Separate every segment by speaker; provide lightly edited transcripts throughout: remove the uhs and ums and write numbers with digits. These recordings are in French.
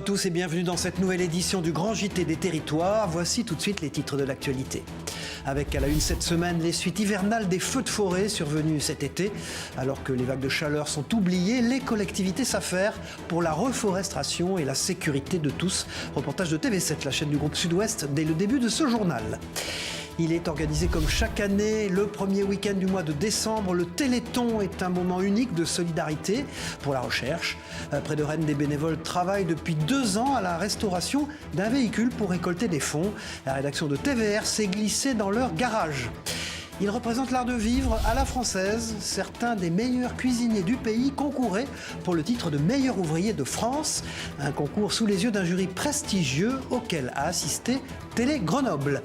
Speaker 1: à tous et bienvenue dans cette nouvelle édition du Grand JT des Territoires. Voici tout de suite les titres de l'actualité. Avec à la une cette semaine les suites hivernales des feux de forêt survenus cet été. Alors que les vagues de chaleur sont oubliées, les collectivités s'affairent pour la reforestation et la sécurité de tous. Reportage de TV7, la chaîne du groupe Sud-Ouest, dès le début de ce journal. Il est organisé comme chaque année, le premier week-end du mois de décembre. Le Téléthon est un moment unique de solidarité pour la recherche. Près de Rennes, des bénévoles travaillent depuis 2 ans à la restauration d'un véhicule pour récolter des fonds. La rédaction de TVR s'est glissée dans leur garage. Ils représentent l'art de vivre à la française. Certains des meilleurs cuisiniers du pays concouraient pour le titre de meilleur ouvrier de France. Un concours sous les yeux d'un jury prestigieux auquel a assisté Télé Grenoble.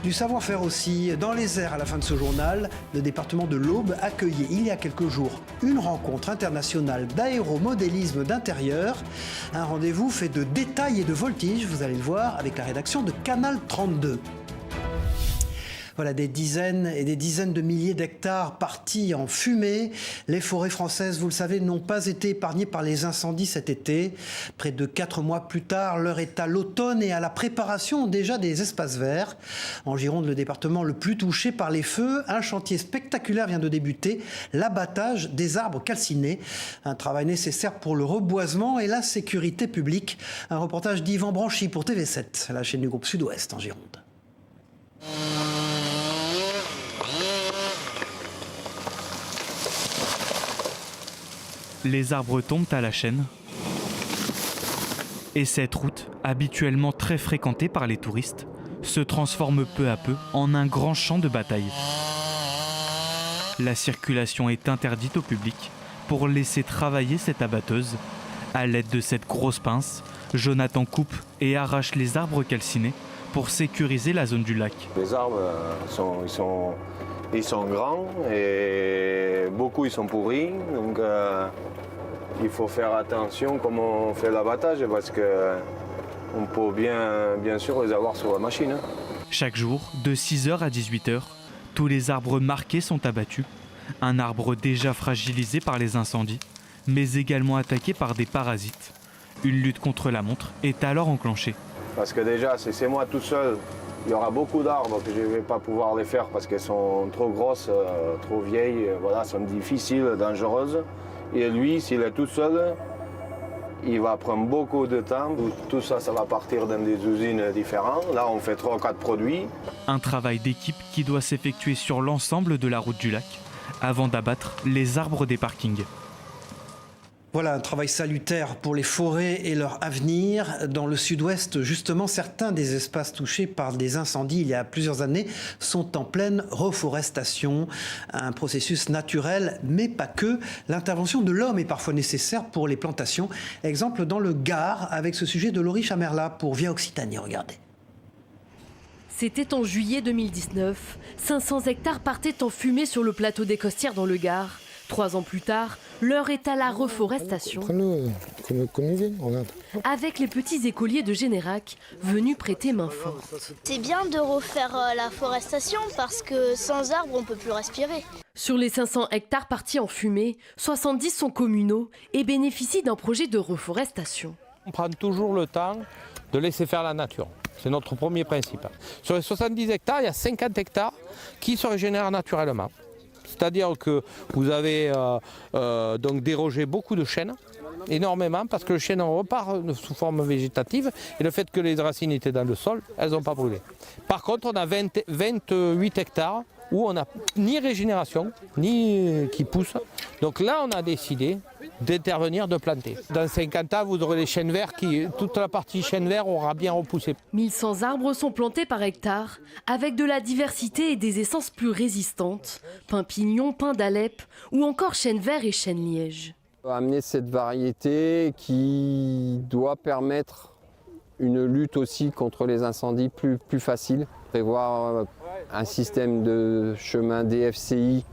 Speaker 1: Du savoir-faire aussi, dans les airs à la fin de ce journal, le département de l'Aube accueillait il y a quelques jours une rencontre internationale d'aéromodélisme d'intérieur. Un rendez-vous fait de détails et de voltiges, vous allez le voir, avec la rédaction de Canal 32. Voilà, des dizaines et des dizaines de milliers d'hectares partis en fumée. Les forêts françaises, vous le savez, n'ont pas été épargnées par les incendies cet été. Près de 4 mois plus tard, l'heure est à l'automne et à la préparation déjà des espaces verts. En Gironde, le département le plus touché par les feux, un chantier spectaculaire vient de débuter, l'abattage des arbres calcinés. Un travail nécessaire pour le reboisement et la sécurité publique. Un reportage d'Yvan Branchy pour TV7, la chaîne du groupe Sud-Ouest en Gironde.
Speaker 2: Les arbres tombent à la chaîne et cette route, habituellement très fréquentée par les touristes, se transforme peu à peu en un grand champ de bataille. La circulation est interdite au public pour laisser travailler cette abatteuse. À l'aide de cette grosse pince, Jonathan coupe et arrache les arbres calcinés pour sécuriser la zone du lac.
Speaker 3: Les arbres ils sont grands et beaucoup ils sont pourris, donc il faut faire attention comment on fait l'abattage parce qu'on peut bien sûr les avoir sur la machine.
Speaker 2: Chaque jour, de 6h à 18h, tous les arbres marqués sont abattus. Un arbre déjà fragilisé par les incendies, mais également attaqué par des parasites. Une lutte contre la montre est alors enclenchée.
Speaker 3: Parce que déjà, si c'est moi tout seul, il y aura beaucoup d'arbres que je ne vais pas pouvoir les faire parce qu'elles sont trop grosses, trop vieilles, voilà, sont difficiles, dangereuses. Et lui, s'il est tout seul, il va prendre beaucoup de temps. Tout ça, ça va partir dans des usines différentes. Là, on fait 3 ou 4 produits.
Speaker 2: Un travail d'équipe qui doit s'effectuer sur l'ensemble de la route du lac avant d'abattre les arbres des parkings.
Speaker 1: Voilà un travail salutaire pour les forêts et leur avenir. Dans le sud-ouest, justement, certains des espaces touchés par des incendies il y a plusieurs années sont en pleine reforestation. Un processus naturel, mais pas que. L'intervention de l'homme est parfois nécessaire pour les plantations. Exemple dans le Gard, avec ce sujet de Laurie Chamerla pour Via Occitanie. Regardez.
Speaker 4: C'était en juillet 2019. 500 hectares partaient en fumée sur le plateau des Costières dans le Gard. 3 ans plus tard, l'heure est à la reforestation. Avec les petits écoliers de Générac, venus prêter main forte.
Speaker 5: C'est bien de refaire la forestation parce que sans arbres, on ne peut plus respirer.
Speaker 4: Sur les 500 hectares partis en fumée, 70 sont communaux et bénéficient d'un projet de reforestation.
Speaker 6: On prend toujours le temps de laisser faire la nature. C'est notre premier principe. Sur les 70 hectares, il y a 50 hectares qui se régénèrent naturellement. C'est-à-dire que vous avez donc dérogé beaucoup de chênes, énormément, parce que le chêne repart sous forme végétative et le fait que les racines étaient dans le sol, elles n'ont pas brûlé. Par contre, on a 28 hectares où on n'a ni régénération, ni qui pousse. Donc là, on a décidé d'intervenir, de planter. Dans 50 ans, vous aurez les chênes verts, toute la partie chêne vert aura bien repoussé.
Speaker 4: 1100 arbres sont plantés par hectare, avec de la diversité et des essences plus résistantes. Pin pignon, pin d'Alep ou encore chêne vert et chêne liège.
Speaker 7: Amener cette variété qui doit permettre une lutte aussi contre les incendies plus facile. Prévoir un système de chemin DFCI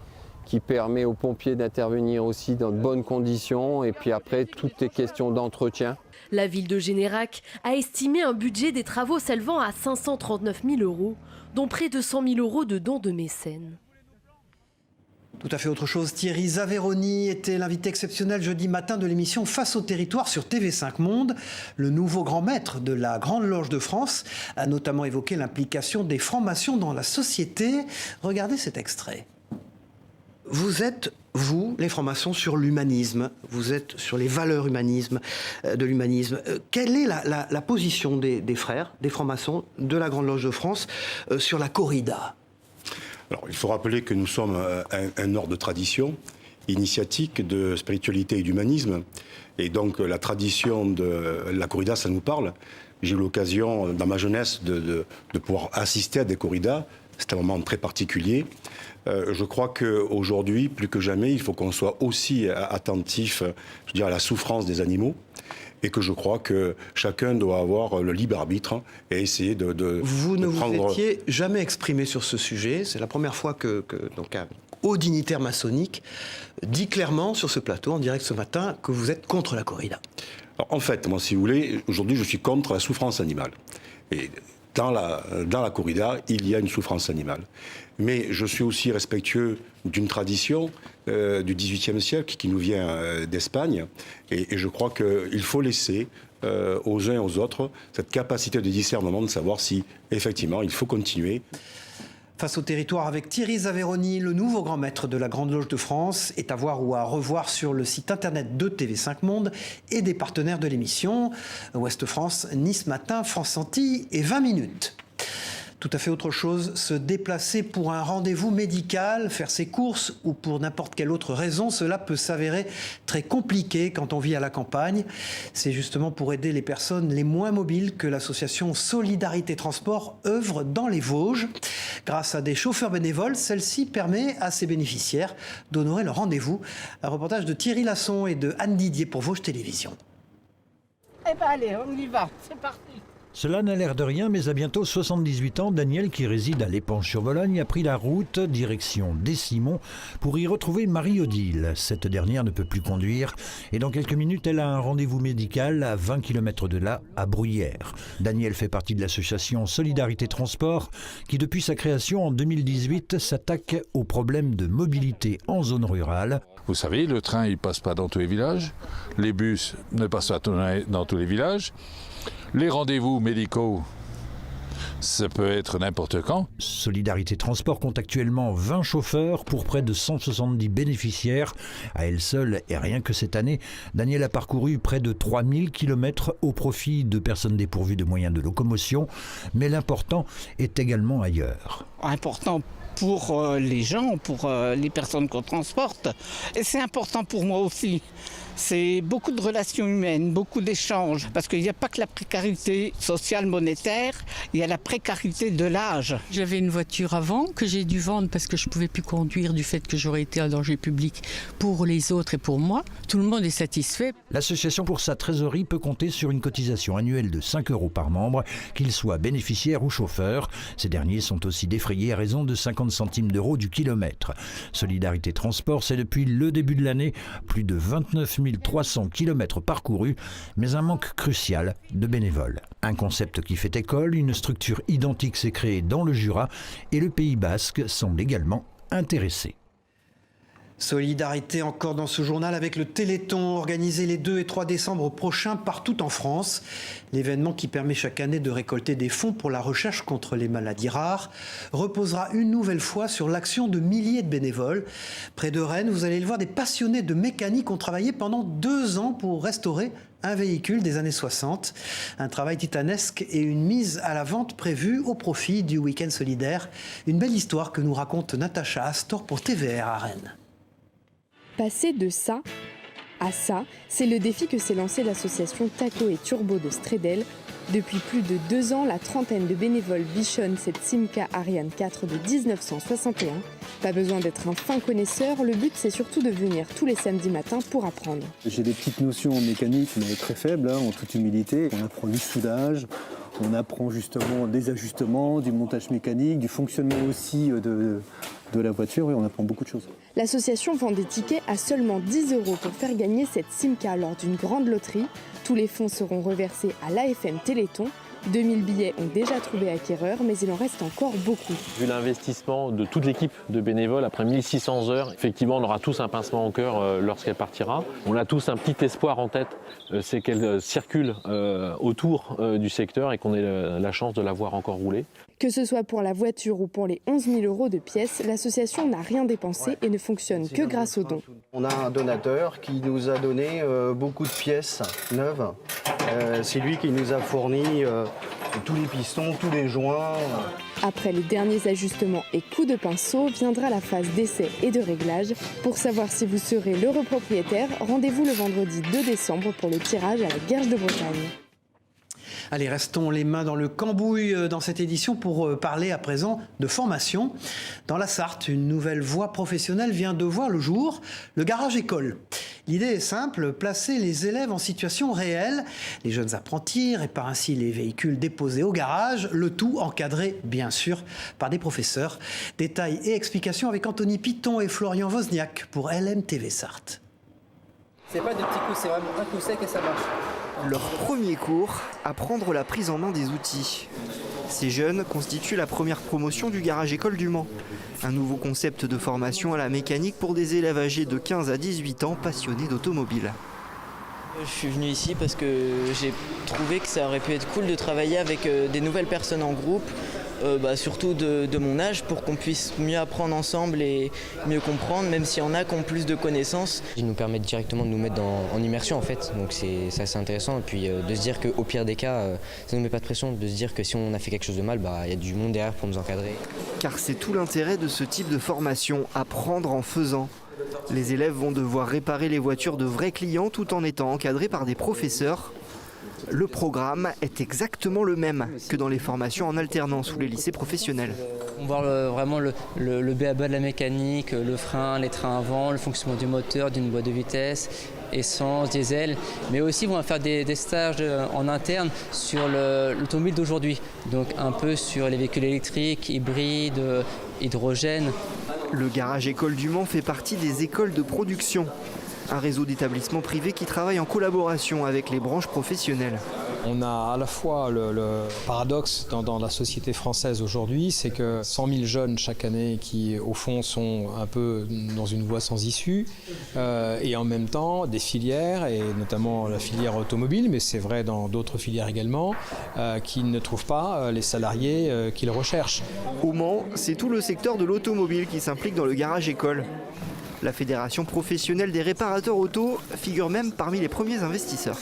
Speaker 7: qui permet aux pompiers d'intervenir aussi dans de bonnes conditions. Et puis après, toutes les questions d'entretien.
Speaker 4: La ville de Générac a estimé un budget des travaux s'élevant à 539 000 €, dont près de 100 000 € de dons de mécènes.
Speaker 1: Tout à fait autre chose. Thierry Zaveroni était l'invité exceptionnel jeudi matin de l'émission Face au territoire sur TV5 Monde. Le nouveau grand maître de la Grande Loge de France a notamment évoqué l'implication des francs-maçons dans la société. Regardez cet extrait. Vous êtes, vous, les francs-maçons, sur l'humanisme. Vous êtes sur les valeurs de l'humanisme. Quelle est la position des frères, des francs-maçons de la Grande Loge de France sur la corrida ?
Speaker 8: Alors, il faut rappeler que nous sommes un ordre de tradition initiatique, de spiritualité et d'humanisme. Et donc, la tradition de la corrida, ça nous parle. J'ai eu l'occasion, dans ma jeunesse, de pouvoir assister à des corridas. C'est un moment très particulier. Je crois qu'aujourd'hui, plus que jamais, il faut qu'on soit aussi attentif, je dirais, à la souffrance des animaux. Et que je crois que chacun doit avoir le libre arbitre et essayer de
Speaker 1: Vous ne
Speaker 8: prendre...
Speaker 1: vous étiez jamais exprimé sur ce sujet. C'est la première fois que donc un haut dignitaire maçonnique dit clairement sur ce plateau, en direct ce matin, que vous êtes contre la corrida.
Speaker 8: Alors, en fait, moi, si vous voulez, aujourd'hui, je suis contre la souffrance animale. Et dans la corrida, il y a une souffrance animale. Mais je suis aussi respectueux d'une tradition du XVIIIe siècle qui nous vient d'Espagne. Et je crois qu'il faut laisser aux uns et aux autres cette capacité de discernement de savoir si, effectivement, il faut continuer.
Speaker 1: Face au territoire avec Thierry Zaveroni, le nouveau grand maître de la Grande Loge de France, est à voir ou à revoir sur le site internet de TV5 Monde et des partenaires de l'émission. Ouest France, Nice Matin, France Antilles et 20 minutes. Tout à fait autre chose, se déplacer pour un rendez-vous médical, faire ses courses ou pour n'importe quelle autre raison, cela peut s'avérer très compliqué quand on vit à la campagne. C'est justement pour aider les personnes les moins mobiles que l'association Solidarité Transport œuvre dans les Vosges. Grâce à des chauffeurs bénévoles, celle-ci permet à ses bénéficiaires d'honorer leur rendez-vous. Un reportage de Thierry Lasson et de Anne Didier pour Vosges Télévisions.
Speaker 9: Eh ben allez, on y va, c'est parti.
Speaker 10: Cela n'a l'air de rien, mais à bientôt 78 ans, Daniel, qui réside à l'Épanche-sur-Vologne, a pris la route direction Décimont pour y retrouver Marie-Odile. Cette dernière ne peut plus conduire et dans quelques minutes, elle a un rendez-vous médical à 20 km de là, à Bruyères. Daniel fait partie de l'association Solidarité Transport qui, depuis sa création en 2018, s'attaque aux problèmes de mobilité en zone rurale.
Speaker 11: Vous savez, le train, il ne passe pas dans tous les villages. Les bus ne passent pas dans tous les villages. Les rendez-vous médicaux, ça peut être n'importe quand.
Speaker 10: Solidarité Transport compte actuellement 20 chauffeurs pour près de 170 bénéficiaires. À elle seule, et rien que cette année, Daniel a parcouru près de 3000 km au profit de personnes dépourvues de moyens de locomotion. Mais l'important est également ailleurs.
Speaker 9: Important pour les gens, pour les personnes qu'on transporte. Et c'est important pour moi aussi. C'est beaucoup de relations humaines, beaucoup d'échanges, parce qu'il n'y a pas que la précarité sociale monétaire, il y a la précarité de l'âge.
Speaker 12: J'avais une voiture avant que j'ai dû vendre parce que je ne pouvais plus conduire du fait que j'aurais été un danger public pour les autres et pour moi. Tout le monde est satisfait.
Speaker 10: L'association pour sa trésorerie peut compter sur une cotisation annuelle de 5 € par membre, qu'ils soient bénéficiaires ou chauffeurs. Ces derniers sont aussi défrayés à raison de 50 centimes d'euros du kilomètre. Solidarité Transport, c'est depuis le début de l'année plus de 29 300 km parcourus, mais un manque crucial de bénévoles. Un concept qui fait école, une structure identique s'est créée dans le Jura et le Pays Basque semble également intéressé.
Speaker 1: Solidarité encore dans ce journal avec le Téléthon organisé les 2 et 3 décembre prochains partout en France. L'événement qui permet chaque année de récolter des fonds pour la recherche contre les maladies rares reposera une nouvelle fois sur l'action de milliers de bénévoles. Près de Rennes, vous allez le voir, des passionnés de mécanique ont travaillé pendant 2 ans pour restaurer un véhicule des années 60. Un travail titanesque et une mise à la vente prévue au profit du week-end solidaire. Une belle histoire que nous raconte Natacha Astor pour TVR à Rennes.
Speaker 13: Passer de ça à ça, c'est le défi que s'est lancé l'association Taco et Turbo de Stredel. Depuis plus de 2 ans, la trentaine de bénévoles bichonnent cette Simca Ariane 4 de 1961. Pas besoin d'être un fin connaisseur, le but c'est surtout de venir tous les samedis matins pour apprendre.
Speaker 14: J'ai des petites notions en mécanique, mais très faibles, en toute humilité. On apprend du soudage, on apprend justement des ajustements, du montage mécanique, du fonctionnement aussi de la voiture, et on apprend beaucoup de choses.
Speaker 13: L'association vend des tickets à seulement 10 € pour faire gagner cette Simca lors d'une grande loterie. Tous les fonds seront reversés à l'AFM Téléthon. 2000 billets ont déjà trouvé acquéreur, mais il en reste encore beaucoup.
Speaker 15: Vu l'investissement de toute l'équipe de bénévoles, après 1600 heures, effectivement, on aura tous un pincement au cœur lorsqu'elle partira. On a tous un petit espoir en tête, c'est qu'elle circule autour du secteur et qu'on ait la chance de la voir encore rouler.
Speaker 13: Que ce soit pour la voiture ou pour les 11 000 € de pièces, l'association n'a rien dépensé et ne fonctionne que grâce aux dons.
Speaker 16: On a un donateur qui nous a donné beaucoup de pièces neuves. C'est lui qui nous a fourni tous les pistons, tous les joints.
Speaker 13: Après les derniers ajustements et coups de pinceau, viendra la phase d'essai et de réglage. Pour savoir si vous serez l'heureux propriétaire, rendez-vous le vendredi 2 décembre pour le tirage à la Guerche de Bretagne.
Speaker 1: Allez, restons les mains dans le cambouis dans cette édition pour parler à présent de formation. Dans la Sarthe, une nouvelle voie professionnelle vient de voir le jour, le garage école. L'idée est simple, placer les élèves en situation réelle. Les jeunes apprentis réparent ainsi les véhicules déposés au garage, le tout encadré bien sûr par des professeurs. Détails et explications avec Anthony Piton et Florian Wozniak pour LMTV Sarthe.
Speaker 17: C'est pas de petits coups, c'est vraiment un coup sec et ça marche.
Speaker 18: Leur premier cours, apprendre la prise en main des outils. Ces jeunes constituent la première promotion du garage école du Mans. Un nouveau concept de formation à la mécanique pour des élèves âgés de 15 à 18 ans passionnés d'automobile.
Speaker 19: Je suis venu ici parce que j'ai trouvé que ça aurait pu être cool de travailler avec des nouvelles personnes en groupe, surtout de mon âge, pour qu'on puisse mieux apprendre ensemble et mieux comprendre, même s'il y en a qui ont plus de connaissances. Ils nous permettent directement de nous mettre en immersion en fait, donc c'est assez intéressant. Et puis de se dire qu'au pire des cas, ça ne nous met pas de pression, de se dire que si on a fait quelque chose de mal, il y a du monde derrière pour nous encadrer.
Speaker 18: Car c'est tout l'intérêt de ce type de formation, apprendre en faisant. Les élèves vont devoir réparer les voitures de vrais clients tout en étant encadrés par des professeurs. Le programme est exactement le même que dans les formations en alternance ou les lycées professionnels.
Speaker 19: On voit vraiment le b.a.-ba de la mécanique, le frein, les trains avant, le fonctionnement du moteur, d'une boîte de vitesse, essence, diesel. Mais aussi on va faire des stages en interne sur l'automobile d'aujourd'hui. Donc un peu sur les véhicules électriques, hybrides, hydrogène.
Speaker 18: Le garage école du Mans fait partie des écoles de production. Un réseau d'établissements privés qui travaillent en collaboration avec les branches professionnelles.
Speaker 20: On a à la fois le paradoxe dans la société française aujourd'hui, c'est que 100 000 jeunes chaque année qui au fond sont un peu dans une voie sans issue et en même temps des filières, et notamment la filière automobile, mais c'est vrai dans d'autres filières également, qui ne trouvent pas les salariés qu'ils recherchent.
Speaker 18: Au Mans, c'est tout le secteur de l'automobile qui s'implique dans le garage école. La Fédération professionnelle des réparateurs auto figure même parmi les premiers investisseurs.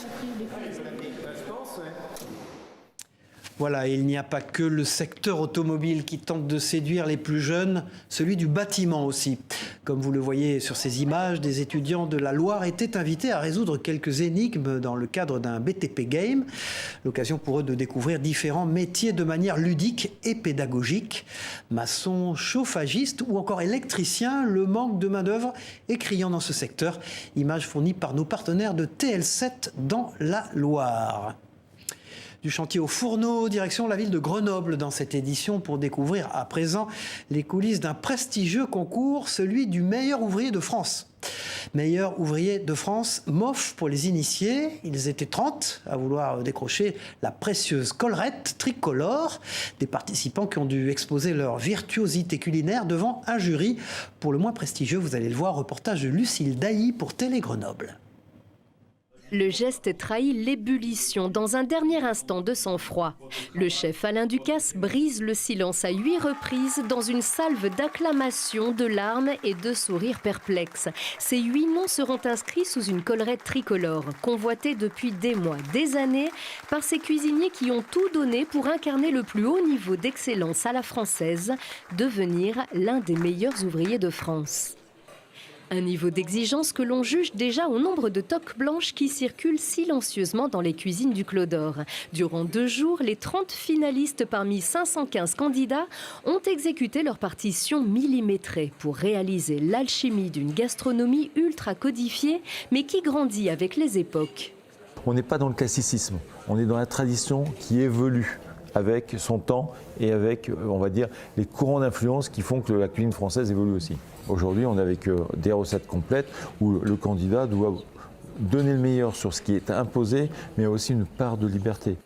Speaker 1: Voilà, il n'y a pas que le secteur automobile qui tente de séduire les plus jeunes, celui du bâtiment aussi. Comme vous le voyez sur ces images, des étudiants de la Loire étaient invités à résoudre quelques énigmes dans le cadre d'un BTP Game. L'occasion pour eux de découvrir différents métiers de manière ludique et pédagogique. Maçon, chauffagiste ou encore électricien, le manque de main-d'œuvre est criant dans ce secteur. Image fournie par nos partenaires de TL7 dans la Loire. Du chantier au fourneau, direction la ville de Grenoble dans cette édition pour découvrir à présent les coulisses d'un prestigieux concours, celui du meilleur ouvrier de France. Meilleur ouvrier de France, MOF pour les initiés. Ils étaient 30 à vouloir décrocher la précieuse collerette tricolore. Des participants qui ont dû exposer leur virtuosité culinaire devant un jury. Pour le moins prestigieux, vous allez le voir, reportage de Lucille Dailly pour Télé Grenoble.
Speaker 4: Le geste trahit l'ébullition dans un dernier instant de sang-froid. Le chef Alain Ducasse brise le silence à 8 reprises dans une salve d'acclamations, de larmes et de sourires perplexes. Ces 8 noms seront inscrits sous une collerette tricolore, convoitée depuis des mois, des années, par ces cuisiniers qui ont tout donné pour incarner le plus haut niveau d'excellence à la française, devenir l'un des meilleurs ouvriers de France. Un niveau d'exigence que l'on juge déjà au nombre de toques blanches qui circulent silencieusement dans les cuisines du Clos d'Or. Durant 2 jours, les 30 finalistes parmi 515 candidats ont exécuté leur partition millimétrée pour réaliser l'alchimie d'une gastronomie ultra codifiée, mais qui grandit avec les époques.
Speaker 21: On n'est pas dans le classicisme, on est dans la tradition qui évolue avec son temps et avec, on va dire, les courants d'influence qui font que la cuisine française évolue aussi. Aujourd'hui, on est avec des recettes complètes où le candidat doit donner le meilleur sur ce qui est imposé, mais aussi une part de liberté.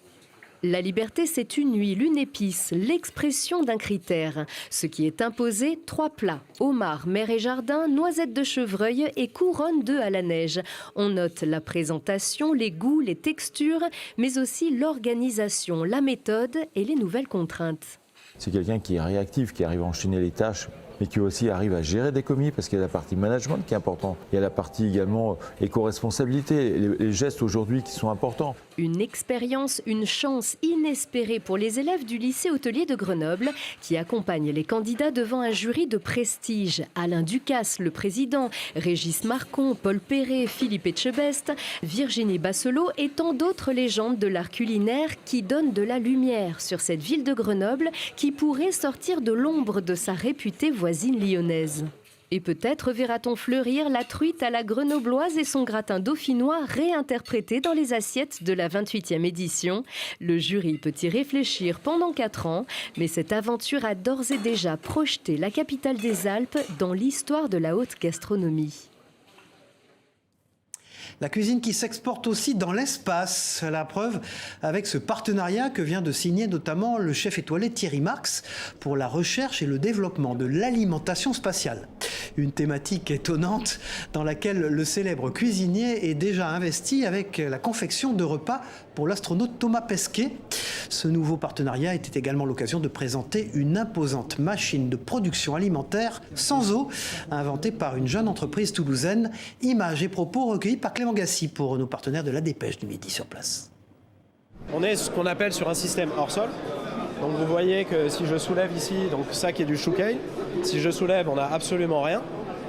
Speaker 4: La liberté, c'est une huile, une épice, l'expression d'un critère. Ce qui est imposé, 3 plats, homard, mer et jardin, noisettes de chevreuil et couronne d'œufs à la neige. On note la présentation, les goûts, les textures, mais aussi l'organisation, la méthode et les nouvelles contraintes.
Speaker 21: C'est quelqu'un qui est réactif, qui arrive à enchaîner les tâches, mais qui aussi arrive à gérer des commis, parce qu'il y a la partie management qui est importante. Il y a la partie également éco-responsabilité, les gestes aujourd'hui qui sont importants.
Speaker 4: Une expérience, une chance inespérée pour les élèves du lycée hôtelier de Grenoble qui accompagnent les candidats devant un jury de prestige. Alain Ducasse, le président, Régis Marcon, Paul Perret, Philippe Etchebest, Virginie Basselot et tant d'autres légendes de l'art culinaire qui donnent de la lumière sur cette ville de Grenoble qui pourrait sortir de l'ombre de sa réputée voisine lyonnaise. Et peut-être verra-t-on fleurir la truite à la grenobloise et son gratin dauphinois réinterprété dans les assiettes de la 28e édition. Le jury peut y réfléchir pendant 4 ans, mais cette aventure a d'ores et déjà projeté la capitale des Alpes dans l'histoire de la haute gastronomie.
Speaker 1: La cuisine qui s'exporte aussi dans l'espace. La preuve avec ce partenariat que vient de signer notamment le chef étoilé Thierry Marx pour la recherche et le développement de l'alimentation spatiale. Une thématique étonnante dans laquelle le célèbre cuisinier est déjà investi avec la confection de repas pour l'astronaute Thomas Pesquet. Ce nouveau partenariat était également l'occasion de présenter une imposante machine de production alimentaire sans eau, inventée par une jeune entreprise toulousaine. Images et propos recueillis par Clément Gassi pour nos partenaires de la Dépêche du Midi sur place.
Speaker 3: On est ce qu'on appelle sur un système hors sol. Donc vous voyez que si je soulève ici, donc ça qui est du chouquet, si je soulève, on n'a absolument rien.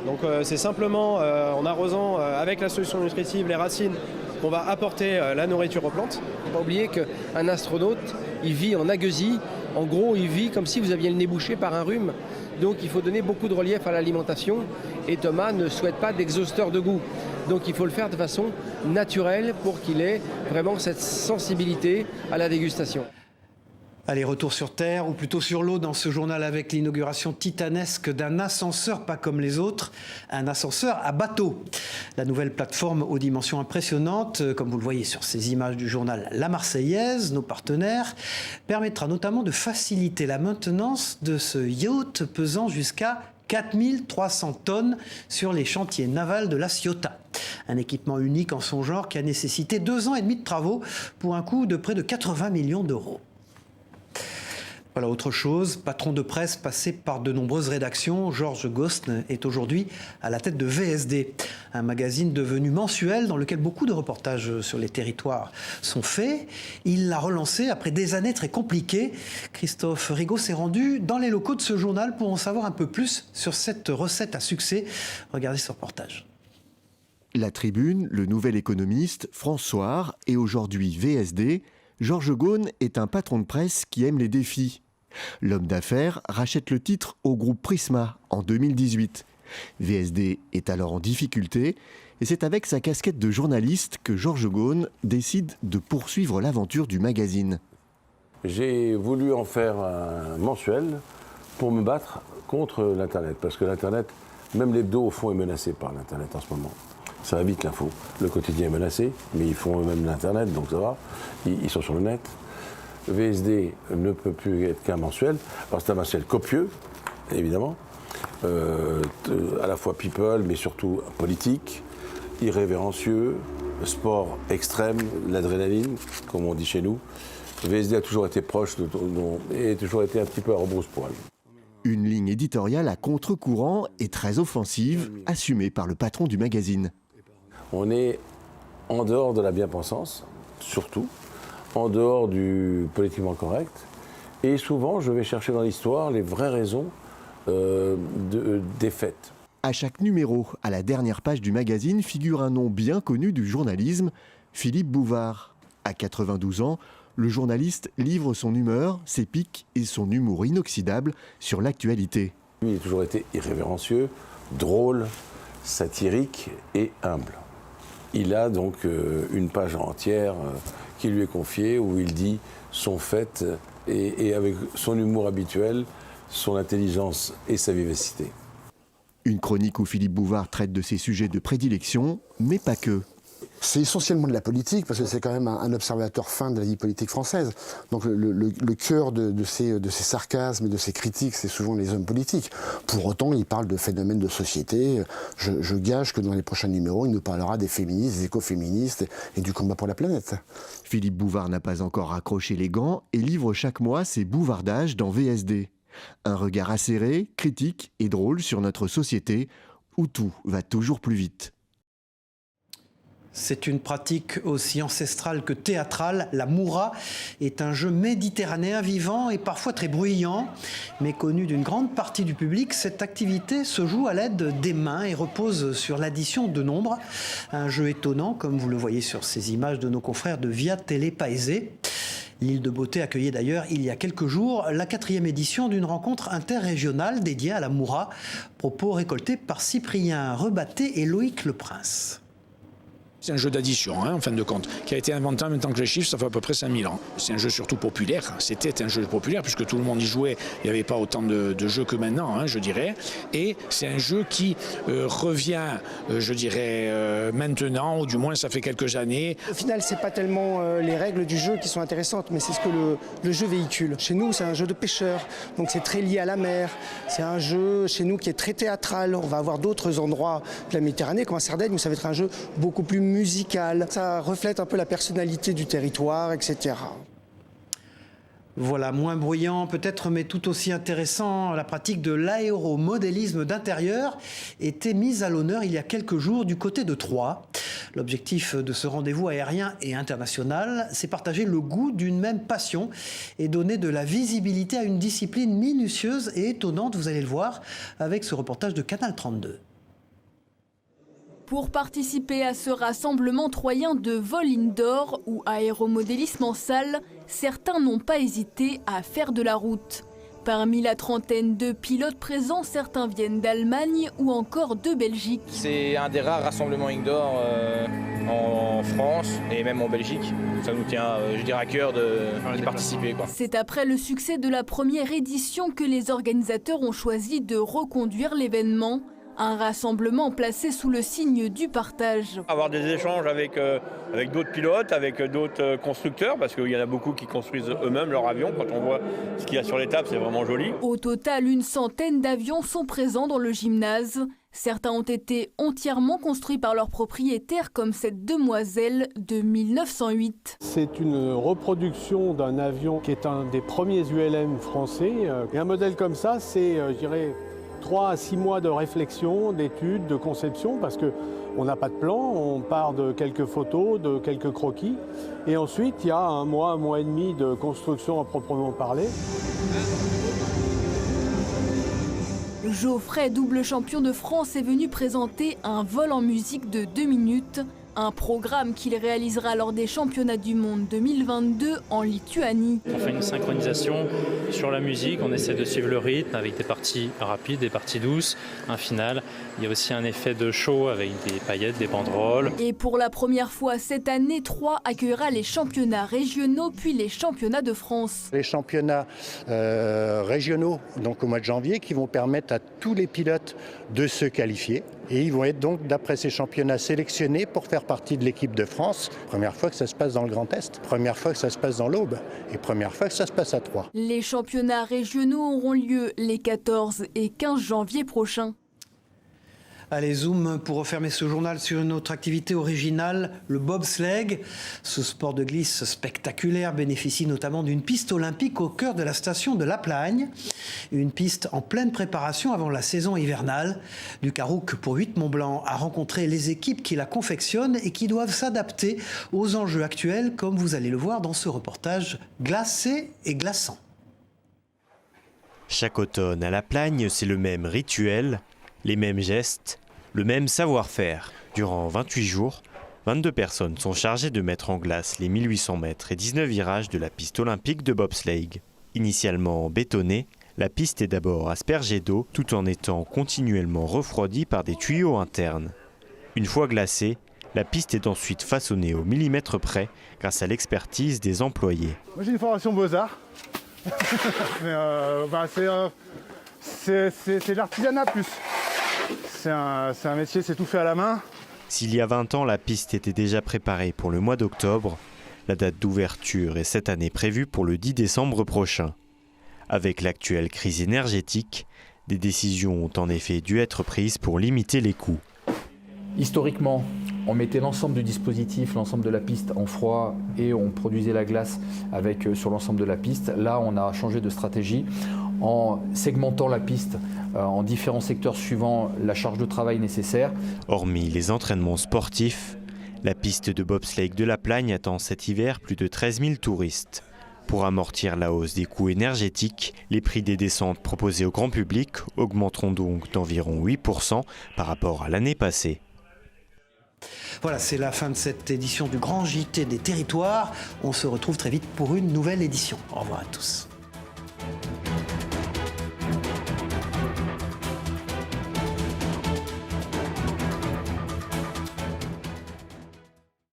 Speaker 3: Donc c'est simplement en arrosant avec la solution nutritive les racines qu'on va apporter la nourriture aux plantes.
Speaker 22: Il ne faut pas oublier qu'un astronaute, il vit en agueusie. En gros, il vit comme si vous aviez le nez bouché par un rhume. Donc il faut donner beaucoup de relief à l'alimentation. Et Thomas ne souhaite pas d'exhausteur de goût. Donc il faut le faire de façon naturelle pour qu'il ait vraiment cette sensibilité à la dégustation.
Speaker 1: Allez, retour sur Terre, ou plutôt sur l'eau dans ce journal avec l'inauguration titanesque d'un ascenseur pas comme les autres, un ascenseur à bateau. La nouvelle plateforme aux dimensions impressionnantes, comme vous le voyez sur ces images du journal La Marseillaise, nos partenaires, permettra notamment de faciliter la maintenance de ce yacht pesant jusqu'à 4300 tonnes sur les chantiers navals de la Ciotat. Un équipement unique en son genre qui a nécessité 2 ans et demi de travaux pour un coût de près de 80 millions d'euros. Voilà autre chose, patron de presse passé par de nombreuses rédactions, Georges Gosne est aujourd'hui à la tête de VSD, un magazine devenu mensuel dans lequel beaucoup de reportages sur les territoires sont faits. Il l'a relancé après des années très compliquées. Christophe Rigaud s'est rendu dans les locaux de ce journal pour en savoir un peu plus sur cette recette à succès. Regardez ce reportage.
Speaker 23: La Tribune, Le Nouvel Économiste, François et aujourd'hui VSD, Georges Gosne est un patron de presse qui aime les défis. L'homme d'affaires rachète le titre au groupe Prisma en 2018. VSD est alors en difficulté et c'est avec sa casquette de journaliste que Georges Gosne décide de poursuivre l'aventure du magazine.
Speaker 24: J'ai voulu en faire un mensuel pour me battre contre l'Internet. Parce que l'Internet, même l'hebdo au fond est menacé par l'Internet en ce moment. Ça va vite l'info. Le quotidien est menacé, mais ils font eux-mêmes l'Internet, donc ça va. Ils sont sur le net. VSD ne peut plus être qu'un mensuel. Alors c'est un mensuel copieux, évidemment. À la fois people, mais surtout politique, irrévérencieux, sport extrême, l'adrénaline, comme on dit chez nous. VSD a toujours été proche et toujours été un petit peu à rebrousse-poil.
Speaker 23: Une ligne éditoriale à contre-courant et très offensive, assumée par le patron du magazine.
Speaker 24: On est en dehors de la bien-pensance, surtout, en dehors du politiquement correct. Et souvent, je vais chercher dans l'histoire les vraies raisons des faits.
Speaker 23: À chaque numéro, à la dernière page du magazine, figure un nom bien connu du journalisme, Philippe Bouvard. À 92 ans, le journaliste livre son humeur, ses pics et son humour inoxydable sur l'actualité.
Speaker 24: Il a toujours été irrévérencieux, drôle, satirique et humble. Il a donc une page entière qui lui est confiée où il dit son fait et avec son humour habituel, son intelligence et sa vivacité.
Speaker 23: Une chronique où Philippe Bouvard traite de ses sujets de prédilection, mais pas que.
Speaker 2: C'est essentiellement de la politique, parce que c'est quand même un observateur fin de la vie politique française. Donc le cœur de ces sarcasmes et de ces critiques, c'est souvent les hommes politiques. Pour autant, il parle de phénomènes de société. Je gage que dans les prochains numéros, il nous parlera des féministes, des écoféministes et du combat pour la planète.
Speaker 23: Philippe Bouvard n'a pas encore raccroché les gants et livre chaque mois ses bouvardages dans VSD. Un regard acéré, critique et drôle sur notre société, où tout va toujours plus vite.
Speaker 1: C'est une pratique aussi ancestrale que théâtrale. La moura est un jeu méditerranéen vivant et parfois très bruyant. Méconnu d'une grande partie du public, cette activité se joue à l'aide des mains et repose sur l'addition de nombres. Un jeu étonnant, comme vous le voyez sur ces images de nos confrères de Via Télé Paese. L'île de Beauté accueillait d'ailleurs il y a quelques jours la 4e édition d'une rencontre interrégionale dédiée à la moura. Propos récoltés par Cyprien Rebatté et Loïc Leprince.
Speaker 5: C'est un jeu d'addition, en fin de compte, qui a été inventé en même temps que les chiffres, ça fait à peu près 5000 ans. C'est un jeu surtout populaire, c'était un jeu populaire puisque tout le monde y jouait, il n'y avait pas autant de jeux que maintenant, je dirais. Et c'est un jeu qui revient, je dirais, maintenant, ou du moins ça fait quelques années.
Speaker 6: Au final, c'est pas tellement les règles du jeu qui sont intéressantes, mais c'est ce que le jeu véhicule. Chez nous, c'est un jeu de pêcheurs, donc c'est très lié à la mer. C'est un jeu chez nous qui est très théâtral. On va avoir d'autres endroits de la Méditerranée, comme à Sardaigne, où ça va être un jeu beaucoup plus musical. Ça reflète un peu la personnalité du territoire, etc.
Speaker 1: Voilà, moins bruyant peut-être, mais tout aussi intéressant, la pratique de l'aéromodélisme d'intérieur était mise à l'honneur il y a quelques jours du côté de Troyes. L'objectif de ce rendez-vous aérien et international, c'est partager le goût d'une même passion et donner de la visibilité à une discipline minutieuse et étonnante, vous allez le voir, avec ce reportage de Canal 32.
Speaker 7: Pour participer à ce rassemblement troyen de vol indoor ou aéromodélisme en salle, certains n'ont pas hésité à faire de la route. Parmi la trentaine de pilotes présents, certains viennent d'Allemagne ou encore de Belgique.
Speaker 25: C'est un des rares rassemblements indoor en France et même en Belgique. Ça nous tient, je dirais, à cœur d'y participer.
Speaker 7: C'est après le succès de la première édition que les organisateurs ont choisi de reconduire l'événement. Un rassemblement placé sous le signe du partage.
Speaker 25: Avoir des échanges avec d'autres pilotes, avec d'autres constructeurs, parce qu'il y en a beaucoup qui construisent eux-mêmes leur avion. Quand on voit ce qu'il y a sur les tables, c'est vraiment joli.
Speaker 7: Au total, une centaine d'avions sont présents dans le gymnase. Certains ont été entièrement construits par leurs propriétaires, comme cette demoiselle de 1908.
Speaker 26: C'est une reproduction d'un avion qui est un des premiers ULM français. Et un modèle comme ça, c'est, je dirais, 3 à 6 mois de réflexion, d'études, de conception, parce qu'on n'a pas de plan, on part de quelques photos, de quelques croquis. Et ensuite, il y a un mois et demi de construction à proprement parler.
Speaker 7: Geoffrey, double champion de France, est venu présenter un vol en musique de 2 minutes. Un programme qu'il réalisera lors des championnats du monde 2022 en Lituanie.
Speaker 27: On fait une synchronisation sur la musique, on essaie de suivre le rythme avec des parties rapides, des parties douces, un final. Il y a aussi un effet de show avec des paillettes, des banderoles.
Speaker 7: Et pour la première fois cette année, Troyes accueillera les championnats régionaux puis les championnats de France.
Speaker 28: Les championnats régionaux, donc au mois de janvier, qui vont permettre à tous les pilotes de se qualifier. Et ils vont être donc, d'après ces championnats, sélectionnés pour faire partie de l'équipe de France. Première fois que ça se passe dans le Grand Est, première fois que ça se passe dans l'Aube et première fois que ça se passe à Troyes.
Speaker 7: Les championnats régionaux auront lieu les 14 et 15 janvier prochains.
Speaker 1: Allez, zoom pour refermer ce journal sur une autre activité originale, le bobsleigh. Ce sport de glisse spectaculaire bénéficie notamment d'une piste olympique au cœur de la station de La Plagne. Une piste en pleine préparation avant la saison hivernale. Du Carouc pour 8 Mont-Blanc a rencontré les équipes qui la confectionnent et qui doivent s'adapter aux enjeux actuels, comme vous allez le voir dans ce reportage glacé et glaçant.
Speaker 29: Chaque automne à La Plagne, c'est le même rituel, les mêmes gestes, le même savoir-faire. Durant 28 jours, 22 personnes sont chargées de mettre en glace les 1800 mètres et 19 virages de la piste olympique de bobsleigh. Initialement bétonnée, la piste est d'abord aspergée d'eau tout en étant continuellement refroidie par des tuyaux internes. Une fois glacée, la piste est ensuite façonnée au millimètre près grâce à l'expertise des employés.
Speaker 30: Moi j'ai une formation Beaux-Arts. C'est l'artisanat plus. C'est un métier, c'est tout fait à la main.
Speaker 29: S'il y a 20 ans, la piste était déjà préparée pour le mois d'octobre, la date d'ouverture est cette année prévue pour le 10 décembre prochain. Avec l'actuelle crise énergétique, des décisions ont en effet dû être prises pour limiter les coûts.
Speaker 8: Historiquement, on mettait l'ensemble du dispositif, l'ensemble de la piste en froid et on produisait la glace sur l'ensemble de la piste. Là, on a changé de stratégie en segmentant la piste en différents secteurs suivant la charge de travail nécessaire.
Speaker 29: Hormis les entraînements sportifs, la piste de bobsleigh de la Plagne attend cet hiver plus de 13 000 touristes. Pour amortir la hausse des coûts énergétiques, les prix des descentes proposées au grand public augmenteront donc d'environ 8% par rapport à l'année passée.
Speaker 1: Voilà, c'est la fin de cette édition du Grand JT des Territoires. On se retrouve très vite pour une nouvelle édition. Au revoir à tous.